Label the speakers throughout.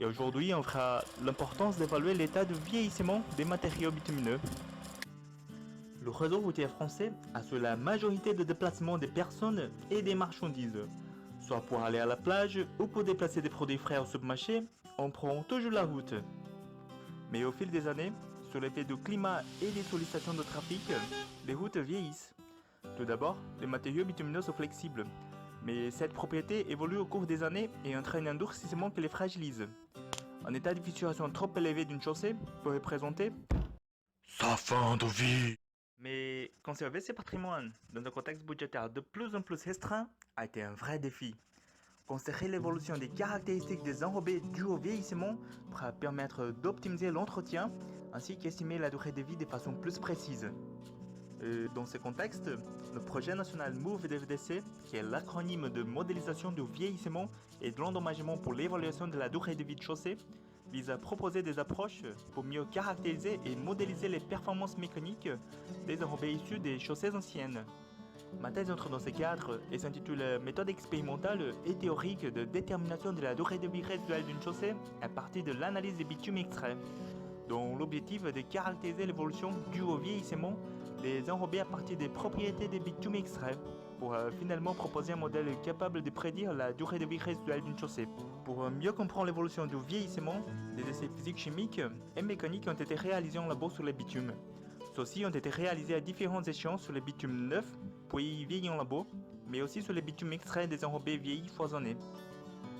Speaker 1: Et aujourd'hui, on fera l'importance d'évaluer l'état de vieillissement des matériaux bitumineux. Le réseau routier français assure la majorité de déplacements des personnes et des marchandises. Soit pour aller à la plage ou pour déplacer des produits frais au supermarché, on prend toujours la route. Mais au fil des années, sous l'effet du climat et des sollicitations de trafic, les routes vieillissent. Tout d'abord, les matériaux bitumineux sont flexibles, mais cette propriété évolue au cours des années et entraîne un durcissement qui les fragilise. Un état de fissuration trop élevé d'une chaussée pourrait présenter sa fin de vie. Mais conserver ces patrimoines dans un contexte budgétaire de plus en plus restreint a été un vrai défi. Considérer l'évolution des caractéristiques des enrobés dues au vieillissement pourra permettre d'optimiser l'entretien ainsi qu'estimer la durée de vie de façon plus précise. Dans ce contexte, le projet national MOVE-DVDC, qui est l'acronyme de modélisation du vieillissement et de l'endommagement pour l'évaluation de la durée de vie de chaussée, vise à proposer des approches pour mieux caractériser et modéliser les performances mécaniques des enrobés issus des chaussées anciennes. Ma thèse entre dans ce cadre et s'intitule Méthode expérimentale et théorique de détermination de la durée de vie résiduelle d'une chaussée à partir de l'analyse des bitumes extraits, dont l'objectif est de caractériser l'évolution due au vieillissement des enrobés à partir des propriétés des bitumes extraits, pour finalement proposer un modèle capable de prédire la durée de vie résiduelle d'une chaussée. Pour mieux comprendre l'évolution du vieillissement, des essais physiques, chimiques et mécaniques ont été réalisés en labo sur les bitumes. Ceux-ci ont été réalisés à différentes échéances sur les bitumes neufs, puis vieillis en labo, mais aussi sur les bitumes extraits des enrobés vieillis foisonnés.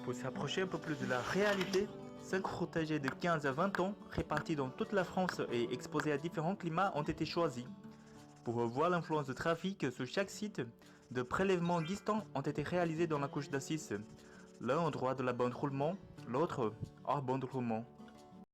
Speaker 1: Pour s'approcher un peu plus de la réalité, 5 routes âgées de 15 à 20 ans, réparties dans toute la France et exposées à différents climats, ont été choisies. Pour voir l'influence du trafic sur chaque site, de prélèvements distants ont été réalisés dans la couche d'assises, l'un en droit de la bande roulement, l'autre hors bande roulement.